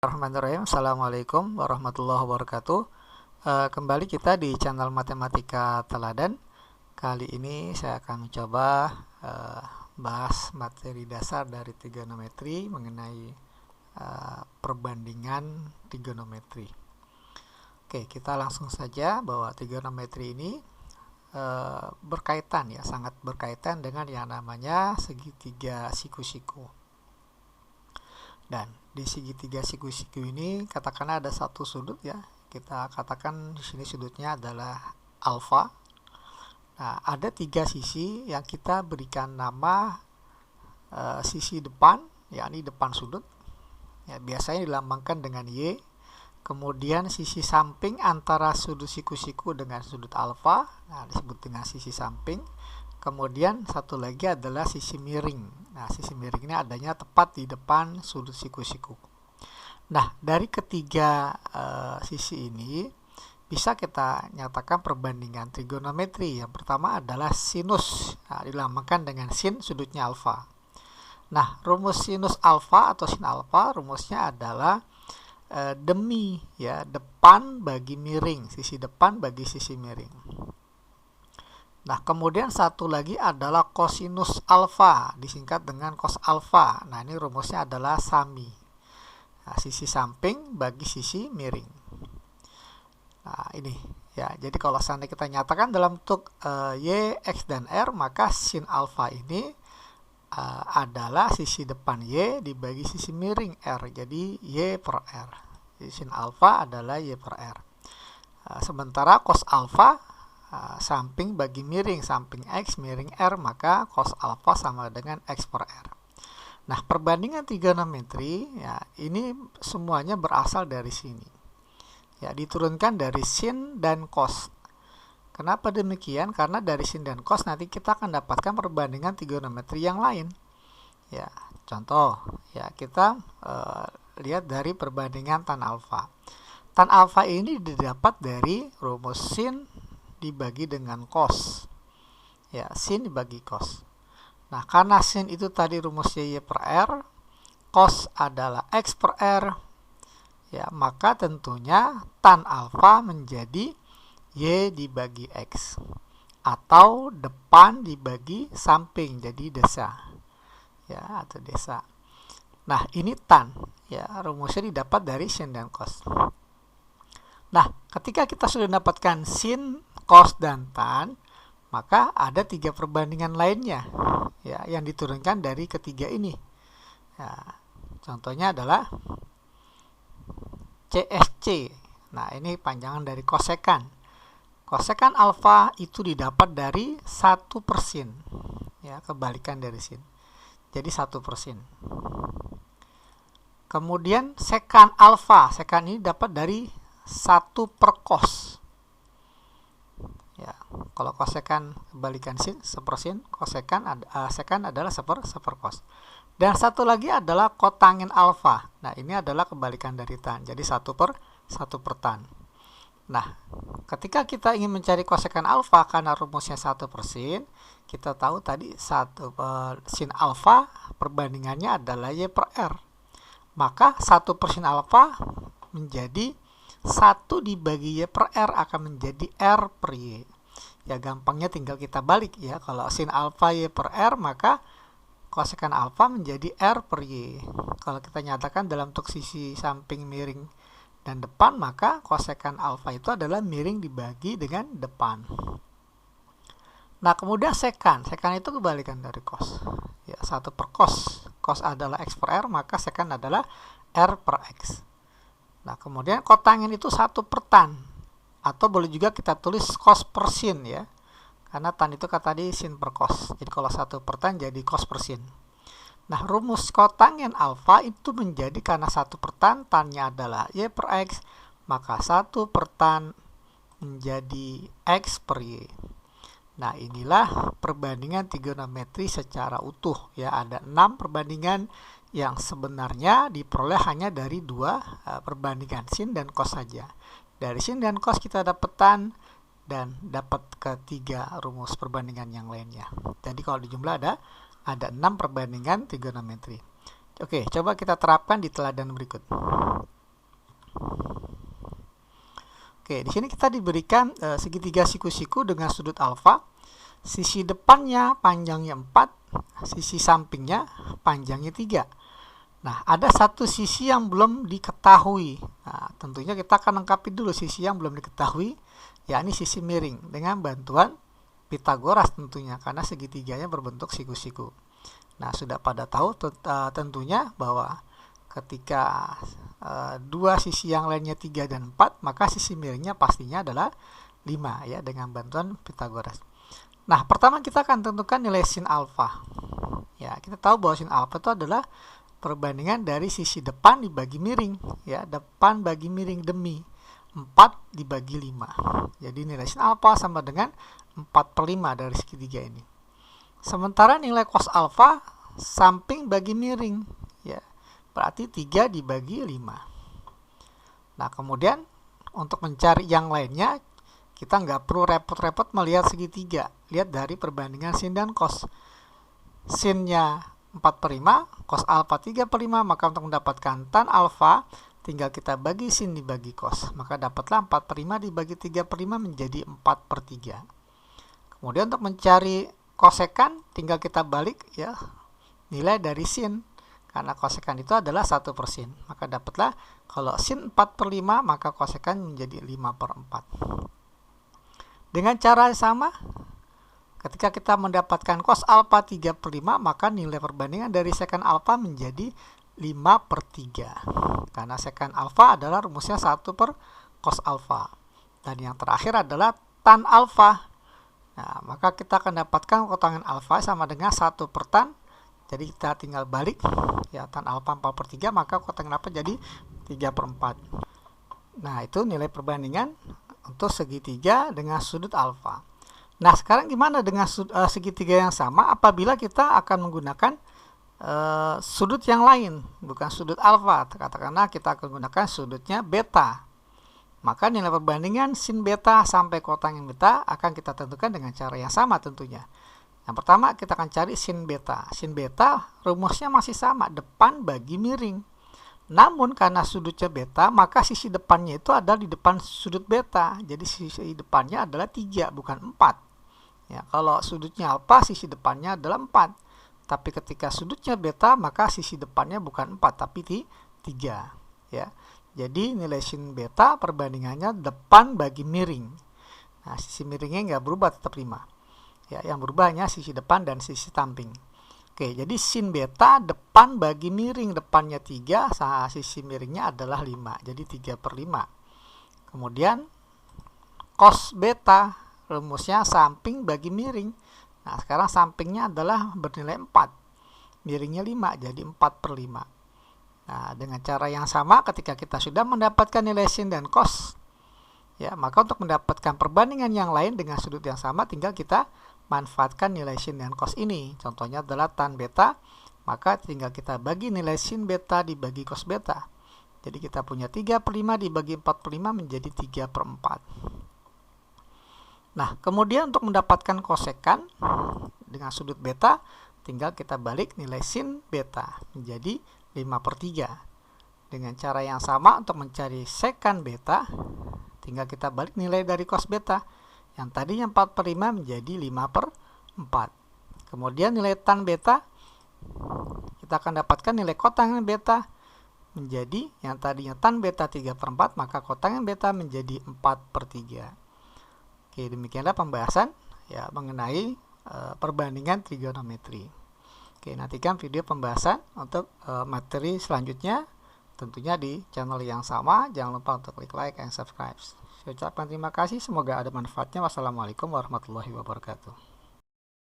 Bismillahirrahmanirrahim. Assalamualaikum warahmatullahi wabarakatuh. Kembali kita di channel Matematika Teladan. Kali ini saya akan mencoba bahas materi dasar dari trigonometri mengenai perbandingan trigonometri. Oke, kita langsung saja bahwa trigonometri ini berkaitan ya, sangat berkaitan dengan yang namanya segitiga siku-siku. Dan di segitiga siku-siku ini katakanlah ada satu sudut ya. Kita katakan di sini sudutnya adalah alfa. Nah, ada tiga sisi yang kita berikan nama sisi depan, yakni depan sudut. Ya, biasanya dilambangkan dengan Y. Kemudian sisi samping antara sudut siku-siku dengan sudut alfa, nah disebut dengan sisi samping. Kemudian satu lagi adalah sisi miring. Nah, sisi miring ini adanya tepat di depan sudut siku-siku. Nah, dari ketiga sisi ini bisa kita nyatakan perbandingan trigonometri. Yang pertama adalah sinus. Nah, dilambangkan dengan sin, sudutnya alfa. Nah, rumus sinus alfa atau sin alfa, rumusnya adalah demi ya, depan bagi miring, sisi depan bagi sisi miring. Nah, kemudian satu lagi adalah kosinus alfa, disingkat dengan cos alfa. Nah, ini rumusnya adalah sami. Nah, sisi samping bagi sisi miring. Nah, ini ya. Jadi kalau seandainya kita nyatakan dalam bentuk Y, X, dan R, maka sin alfa ini adalah sisi depan Y dibagi sisi miring R. Jadi Y per R. Jadi sin alfa adalah Y per R. Sementara cos alfa samping bagi miring, samping X miring R, maka cos alfa sama dengan X per R. Nah, perbandingan trigonometri ya, ini semuanya berasal dari sini. Ya, diturunkan dari sin dan cos. Kenapa demikian? Karena dari sin dan cos nanti kita akan dapatkan perbandingan trigonometri yang lain. Ya, contoh ya, kita lihat dari perbandingan tan alfa. Tan alfa ini didapat dari rumus sin dibagi dengan cos. Ya, sin dibagi cos. Nah, karena sin itu tadi rumusnya Y per R, cos adalah X per R, ya, maka tentunya tan alfa menjadi Y dibagi X. Atau depan dibagi samping, jadi desa. Ya, atau desa. Nah, ini tan. Ya, rumusnya didapat dari sin dan cos. Nah, ketika kita sudah mendapatkan sin, cos, dan tan, maka ada tiga perbandingan lainnya ya, yang diturunkan dari ketiga ini. Ya, contohnya adalah CSC. Nah, ini panjangan dari kosekan. Kosekan alfa itu didapat dari 1/sin. Ya, kebalikan dari sin. Jadi 1/sin. Kemudian sekan alfa. Sekan ini dapat dari 1/cos. Ya, kalau kosekan kebalikan sin, 1/sin, kosekan sekan adalah 1/cos. Dan satu lagi adalah kotangin alfa. Nah, ini adalah kebalikan dari tan. Jadi 1/tan. Nah, ketika kita ingin mencari kosekan alfa karena rumusnya 1/sin, kita tahu tadi sin alfa perbandingannya adalah Y per R. Maka 1/sin alfa menjadi 1 dibagi Y per R akan menjadi R per Y. Ya, gampangnya tinggal kita balik ya. Kalau sin alfa Y per R, maka kosekan alfa menjadi R per Y. Kalau kita nyatakan dalam bentuk sisi samping miring dan depan, maka kosekan alfa itu adalah miring dibagi dengan depan. Nah, kemudian sekan. Sekan itu kebalikan dari cos. Ya, 1/cos. Cos adalah X per R, maka sekan adalah R per X. Nah, kemudian kotangin itu 1/tan. Atau boleh juga kita tulis cos per sin ya. Karena tan itu kata tadi sin per cos. Jadi kalau 1/tan jadi cos per sin. Nah, rumus kotangin alfa itu menjadi karena 1/tan, tannya adalah Y per X, maka 1/tan menjadi X per Y. Nah, inilah perbandingan trigonometri secara utuh ya. Ada 6 perbandingan yang sebenarnya diperoleh hanya dari 2 perbandingan sin dan cos saja. Dari sin dan cos kita dapat tan dan dapat ketiga rumus perbandingan yang lainnya. Jadi kalau dijumlah ada 6 perbandingan trigonometri. Oke, coba kita terapkan di teladan berikut. Oke, di sini kita diberikan segitiga siku-siku dengan sudut alfa. Sisi depannya panjangnya 4, sisi sampingnya panjangnya 3. Nah, ada satu sisi yang belum diketahui. Nah, tentunya kita akan lengkapi dulu sisi yang belum diketahui, yakni sisi miring dengan bantuan Pitagoras tentunya, karena segitiganya berbentuk siku-siku. Nah, sudah pada tahu tentunya bahwa ketika dua sisi yang lainnya 3 dan 4, maka sisi miringnya pastinya adalah 5 ya, dengan bantuan Pitagoras. Nah, pertama kita akan tentukan nilai sin alfa. Ya, kita tahu bahwa sin alfa itu adalah perbandingan dari sisi depan dibagi miring, ya, depan bagi miring demi 4 dibagi 5. Jadi nilai sin alfa sama dengan 4/5 dari segitiga ini. Sementara nilai cos alfa samping bagi miring, ya, berarti 3 dibagi 5. Nah, kemudian untuk mencari yang lainnya, kita nggak perlu repot-repot melihat segitiga. Lihat dari perbandingan sin dan cos. Sinnya 4/5, cos alfa 3/5, maka untuk mendapatkan tan alfa, tinggal kita bagi sin dibagi cos. Maka dapatlah 4/5 dibagi 3/5 menjadi 4/3. Kemudian untuk mencari kosekan, tinggal kita balik ya nilai dari sin. Karena kosekan itu adalah 1/sin. Maka dapatlah kalau sin 4/5, maka kosekan menjadi 5/4. Dengan cara yang sama, ketika kita mendapatkan cos alfa 3/5, maka nilai perbandingan dari sekan alfa menjadi 5/3. Karena sekan alfa adalah rumusnya 1 per cos alfa. Dan yang terakhir adalah tan alfa. Nah, maka kita akan dapatkan kotangan alfa sama dengan 1 per tan. Jadi kita tinggal balik ya, tan alfa 4/3, maka kotangan alfa jadi 3/4. Nah, itu nilai perbandingan untuk segitiga dengan sudut alfa. Nah, sekarang gimana dengan segitiga yang sama apabila kita akan menggunakan sudut yang lain, bukan sudut alfa. Katakanlah kita akan menggunakan sudutnya beta. Maka nilai perbandingan sin beta sampai kotangan beta akan kita tentukan dengan cara yang sama tentunya. Yang pertama kita akan cari sin beta. Sin beta rumusnya masih sama, depan bagi miring. Namun karena sudutnya beta, maka sisi depannya itu ada di depan sudut beta. Jadi sisi depannya adalah 3, bukan 4. Ya, kalau sudutnya alfa, sisi depannya adalah 4. Tapi ketika sudutnya beta, maka sisi depannya bukan 4, tapi 3. Ya. Jadi nilai sin beta perbandingannya depan bagi miring. Nah, sisi miringnya nggak berubah, tetap 5. Ya, yang berubah hanya sisi depan dan sisi samping. Oke, jadi sin beta depan bagi miring, depannya 3, sisi miringnya adalah 5. Jadi 3/5. Kemudian cos beta, rumusnya samping bagi miring. Nah, sekarang sampingnya adalah bernilai 4. Miringnya 5, jadi 4/5. Nah, dengan cara yang sama ketika kita sudah mendapatkan nilai sin dan cos, ya, maka untuk mendapatkan perbandingan yang lain dengan sudut yang sama, tinggal kita manfaatkan nilai sin dan cos ini. Contohnya adalah tan beta, maka tinggal kita bagi nilai sin beta dibagi cos beta. Jadi kita punya 3/5 dibagi 4/5 menjadi 3/4. Nah, kemudian untuk mendapatkan kosekan dengan sudut beta, tinggal kita balik nilai sin beta menjadi 5/3. Dengan cara yang sama untuk mencari sekan beta, tinggal kita balik nilai dari cos beta. Yang tadinya 4/5 menjadi 5/4. Kemudian nilai tan beta, kita akan dapatkan nilai kotangan beta menjadi, yang tadinya tan beta 3/4, maka kotangan beta menjadi 4/3. Oke, demikianlah pembahasan ya mengenai perbandingan trigonometri. Oke, nantikan video pembahasan untuk materi selanjutnya, tentunya di channel yang sama. Jangan lupa untuk klik like and subscribe. Saya ucapkan terima kasih, semoga ada manfaatnya. Wassalamualaikum warahmatullahi wabarakatuh.